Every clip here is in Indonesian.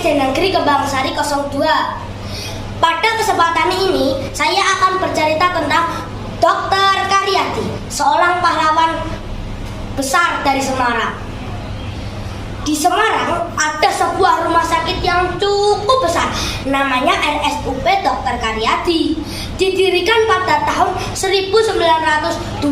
SD Negeri Kembangsari 02. Pada kesempatan ini, saya akan bercerita tentang Dr. Karyadi, seorang pahlawan besar dari Semarang. Di Semarang ada sebuah rumah sakit yang cukup besar, namanya RSUP Dr. Karyadi. Didirikan pada tahun 1925,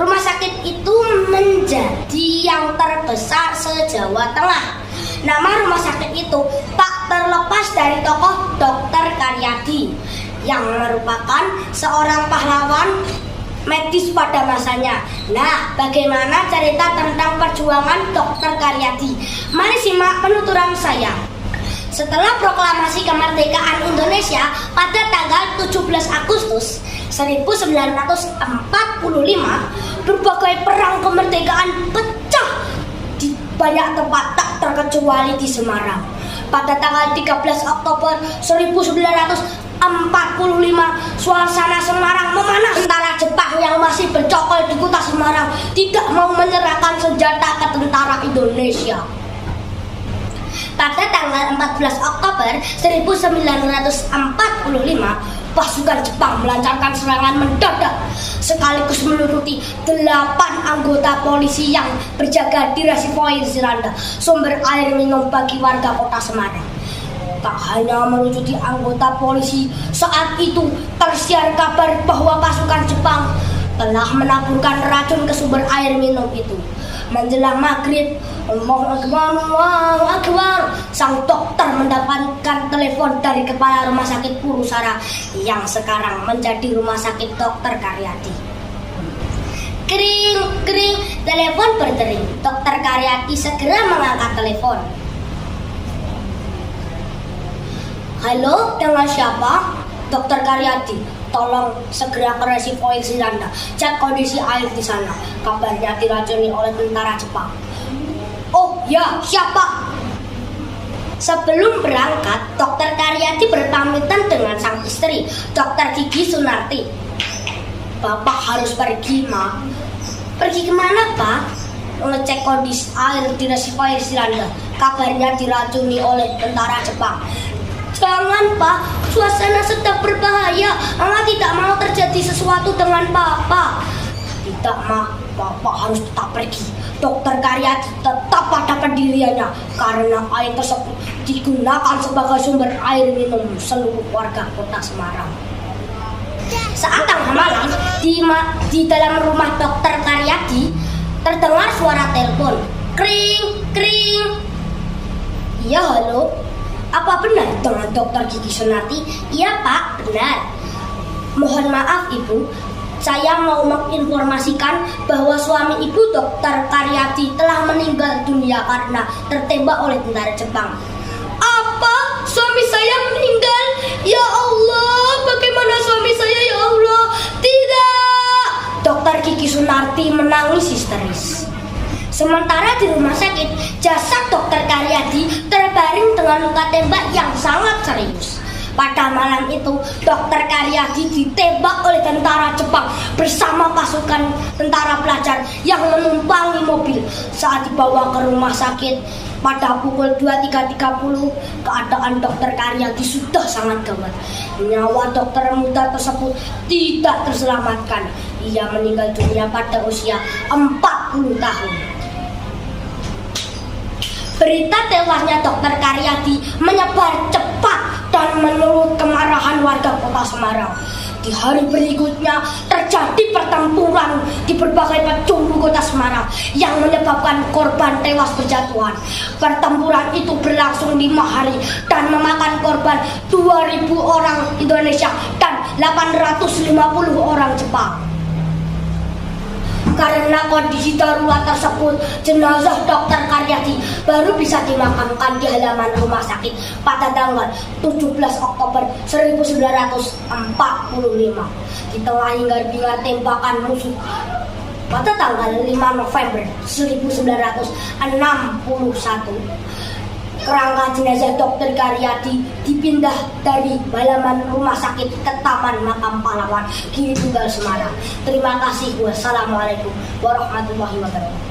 rumah sakit itu menjadi yang terbesar se-Jawa Tengah. Nama rumah sakit itu tak terlepas dari tokoh Dr. Karyadi yang merupakan seorang pahlawan medis pada masanya. Nah, bagaimana cerita tentang perjuangan Dr. Karyadi? Mari simak penuturan saya. Setelah proklamasi kemerdekaan Indonesia pada tanggal 17 Agustus 1945, berbagai perang kemerdekaan pecah di banyak tempat, tak terkecuali di Semarang. Pada tanggal 13 Oktober 1945, suasana Semarang memanas. Tentara Jepang yang masih bercokol di kota Semarang tidak mau menyerahkan senjata ke tentara Indonesia. Pada tanggal 14 Oktober 1945, pasukan Jepang melancarkan serangan mendadak sekaligus menuruti 8 anggota polisi yang berjaga di Resipoir Siranda, sumber air minum bagi warga kota Semarang. Tak hanya melucuti anggota polisi, saat itu tersiar kabar bahwa pasukan Jepang telah menaburkan racun ke sumber air minum itu. Menjelang maghrib, Allahu Akbar, sang dokter mendapatkan telepon dari kepala rumah sakit Purusara yang sekarang menjadi rumah sakit Dr. Karyadi. Kering, kering, telepon berdering. Dr. Karyadi segera mengangkat telepon. Halo, dengan siapa? Dr. Karyadi, tolong segera ke Resipoir Siranda, cek kondisi air di sana. Kabarnya diracuni oleh tentara Jepang. Oh ya, siapa? Sebelum berangkat, Dr. Karyadi berpamitan dengan sang istri, Dr. Gigi Sunarti. Bapak harus pergi, Ma. Pergi kemana, Pak? Ngecek kondisi air di Resipoir Siranda. Kabarnya diracuni oleh tentara Jepang. Jangan, Pak, suasana sedang berbahaya. Mama tidak mau terjadi sesuatu dengan Papa. Tidak, Ma, Bapak harus tetap pergi. Dr. Karyadi tetap pada pendiriannya karena air tersebut digunakan sebagai sumber air minum seluruh warga kota Semarang. Saat tengah malam, di dalam rumah Dr. Karyadi terdengar suara telepon. Kring, kring. Iya, halo. Apa benar dengan Dr. Gigi Sunarti? Iya, Pak, benar. Mohon maaf, Ibu. Saya mau menginformasikan bahwa suami Ibu, Dr. Karyadi, telah meninggal dunia karena tertembak oleh tentara Jepang. Apa? Suami saya meninggal? Ya Allah, bagaimana suami saya, ya Allah? Tidak! Dr. Gigi Sunarti menangis histeris. Sementara di rumah sakit, jasad Dr. Karyadi terbaring dengan luka tembak yang sangat serius. Pada malam itu, Dr. Karyadi ditembak oleh tentara Jepang bersama pasukan tentara pelajar yang menumpangi mobil. Saat dibawa ke rumah sakit pada pukul 23.30, keadaan Dr. Karyadi sudah sangat gawat. Nyawa dokter muda tersebut tidak terselamatkan. Ia meninggal dunia pada usia 40 tahun. Berita tewasnya Dr. Karyadi menyebar cepat dan menulut kemarahan warga kota Semarang. Di hari berikutnya terjadi pertempuran di berbagai penjuru kota Semarang yang menyebabkan korban tewas berjatuhan. Pertempuran itu berlangsung 5 hari dan memakan korban 2.000 orang Indonesia dan 850 orang Jepang. Karena kondisi darurat tersebut, jenazah Dr. Karyadi baru bisa dimakamkan di halaman rumah sakit pada tanggal 17 Oktober 1945. Di tengah hingar-bingar tembakan musuh pada tanggal 5 November 1961, kerangka jenazah Dr. Karyadi dipindah dari halaman rumah sakit ke Taman Makam Pahlawan Giri Tunggal Semarang. Terima kasih. Wassalamualaikum warahmatullahi wabarakatuh.